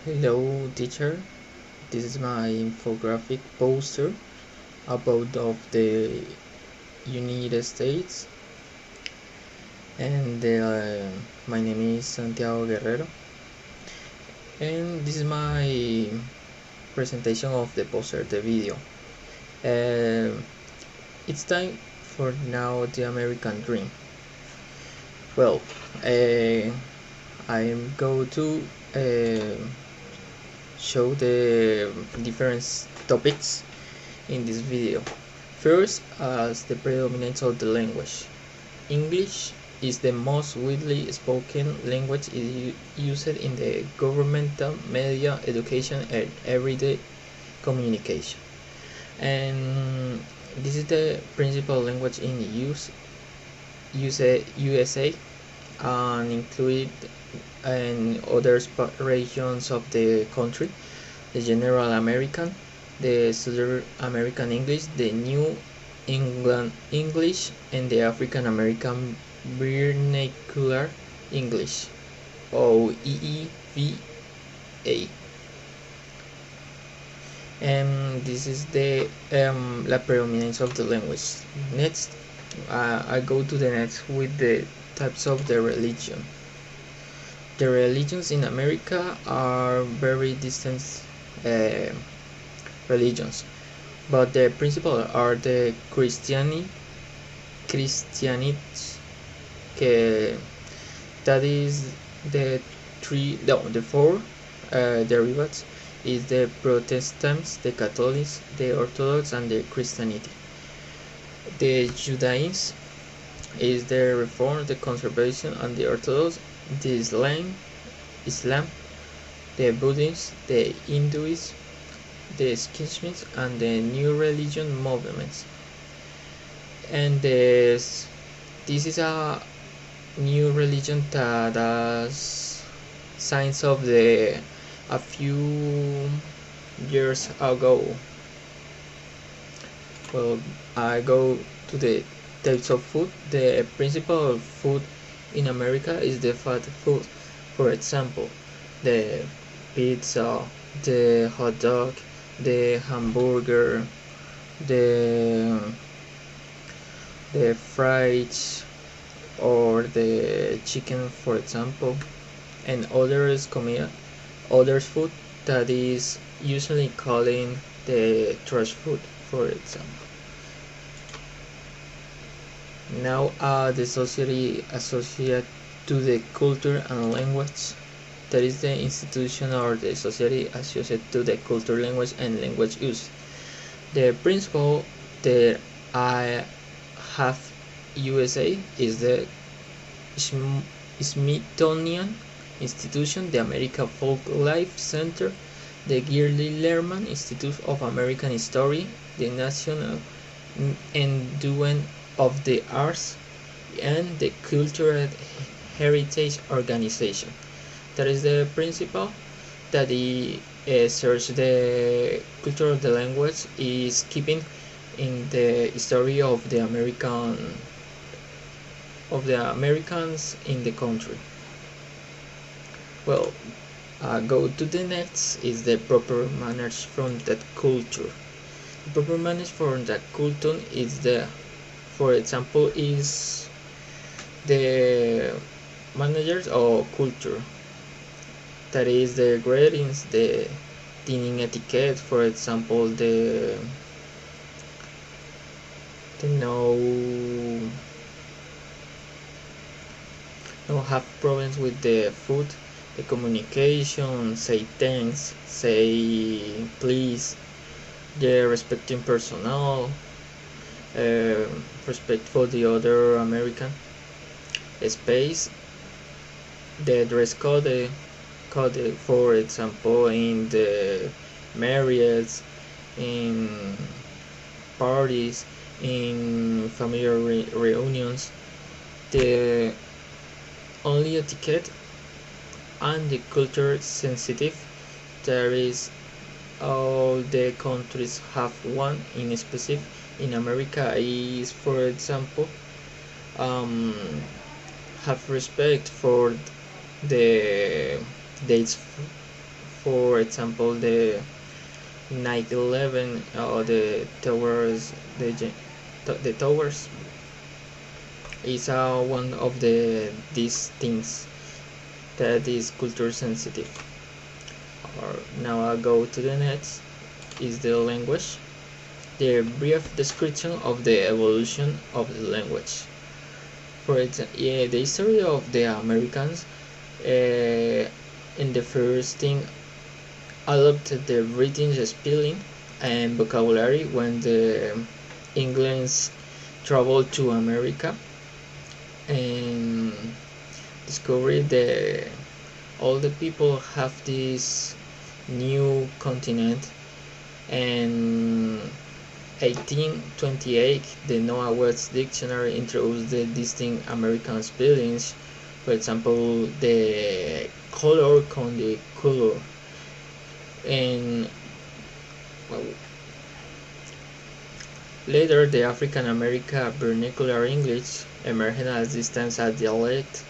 Hello teacher, this is my infographic poster about of the United States and my name is Santiago Guerrero and this is my presentation of the poster, the video. It's time for now the American dream. Well, I'm going to show the different topics in this video. First, as the predominance of the language. English is the most widely spoken language used in the governmental, media, education, and everyday communication. And this is the principal language in USA and include in other regions of the country, the General American, the Southern American English, the New England English, and the African American Vernacular English, OEEVA. And this is the la predominance of the language. Next, I go to the next with the types of the religion. The religions in America are very distant religions, but the principal are the Christianity, that is the four derivatives is the Protestants, the Catholics, the Orthodox, and the Christianity. The Judaism is the Reform, the Conservation, and the Orthodox. The Islam, the Buddhism, the Hinduism, the Schisms, and the New Religion movements. And this is a new religion that has signs of a few years ago. Well, I go to the types of food. The principal food in America is the fast food. For example, the pizza, the hot dog, the hamburger, the fries, or the chicken, for example, and others food that is usually calling the trash food, for example. Now, the society associated to the culture and language. That is the institution or the society associated to the culture, language, and language use. The principle that I have USA is the Smithsonian Institution, the American Folklife Center, the Gilly Lehrman Institute of American History, the National Endowment of the Arts, and the Cultural Heritage Organization. That is the principle that the search the culture of the language is keeping in the history of the Americans in the country. Well, go to the next is the proper manners from that culture. The proper manners from that culture is for example, is the managers or culture. That is the greetings, the dining etiquette, for example, the no have problems with the food, the communication, say thanks, say please, the respecting personnel, respect for the other American space, the dress code, for example, in the marriages, in parties, in family reunions, the only etiquette and the culture sensitive. There is all the countries have one in specific. In America is, for example, have respect for the dates for example, the 9/11 or the towers, the towers is one of these things that is culture sensitive. Or now I'll go to the next is the language. The brief description of the evolution of the language. For example, the history of the Americans in the first thing adopted the British spelling and vocabulary when the English traveled to America and discovered that all the people have this new continent. And 1828, the Noah Webster's dictionary introduced the distinct American spellings. For example, the color con the color. And well, later, the African American vernacular English emerged as distinct as dialect.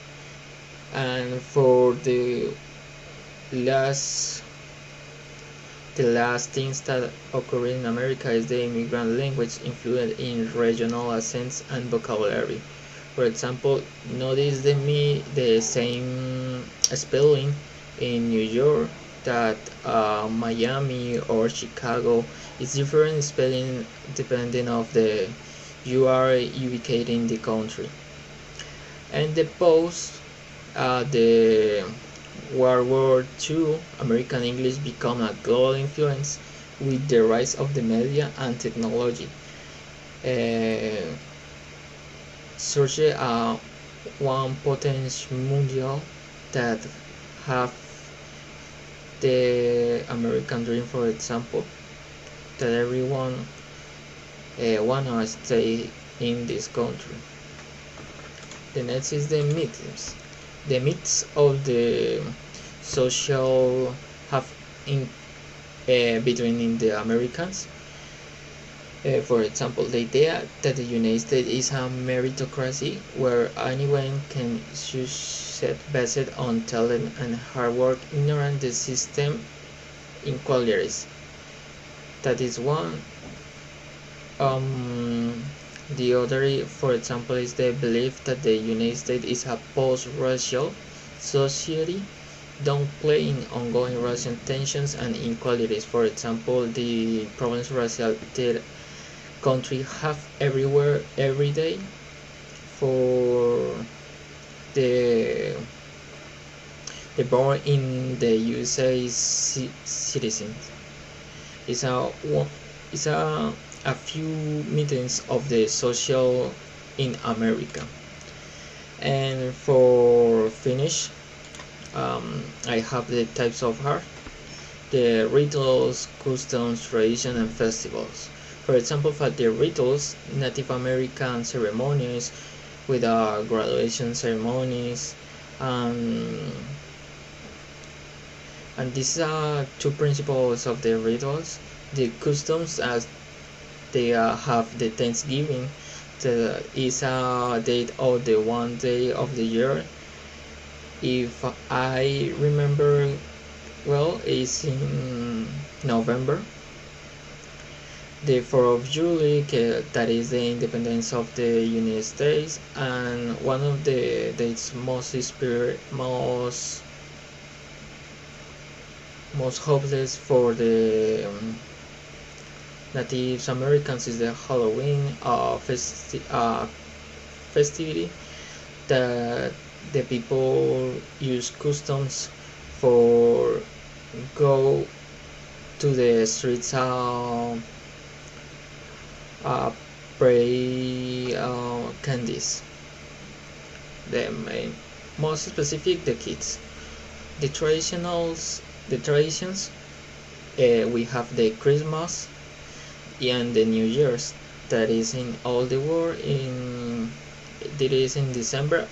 And for the last things that occur in America is the immigrant language influenced in regional accents and vocabulary. For example, notice the same spelling in New York that Miami or Chicago. It's different spelling depending of the you are ubicated in the country. And the post the World War II, American English became a global influence with the rise of the media and technology. Such one potential mundial that have the American dream, for example, that everyone wanna stay in this country. The next is the myths. The myths of the social have in between the Americans. For example, the idea that the United States is a meritocracy where anyone can succeed based on talent and hard work, ignorant the system inequalities. That is one. The other, for example, is the belief that the United States is a post-racial society, downplaying ongoing racial tensions and inequalities. For example, the problems racial that country have everywhere, every day, for the born in the USA citizens. It's a few meetings of the social in America. And for finish, I have the types of art, the rituals, customs, tradition, and festivals. For example, for the rituals, Native American ceremonies with graduation ceremonies, and these are two principles of the rituals. The customs, as they have the Thanksgiving, that is a date of the one day of the year. If I remember well, is in November. The 4th of July, that is the independence of the United States, and one of the dates most hopeless for the Native Americans is the Halloween festivity that the people use customs for go to the streets pray candies. The main, most specific, the kids. The traditions, we have the Christmas and the New Year's that is in all the world that is in December.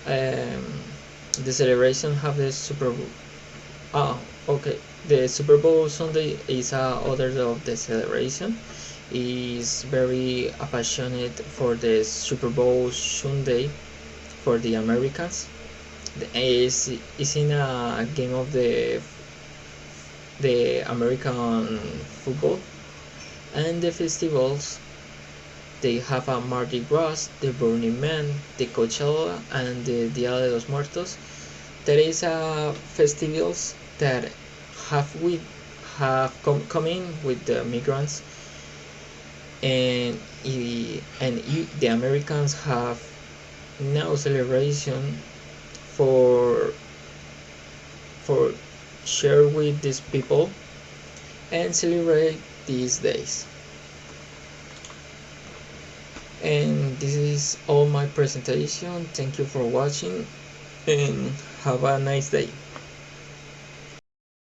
The celebration have the Super Bowl. Okay, the Super Bowl Sunday is other of the celebration. Is very passionate for the Super Bowl Sunday for the Americans. Is in a game of the the American football. And the festivals, they have a Mardi Gras, the Burning Man, the Coachella, and the Dia de los Muertos. There is festivals that have come in with the migrants, and the Americans have now celebration for for share with these people and celebrate these days. And this is all my presentation. Thank you for watching and have a nice day.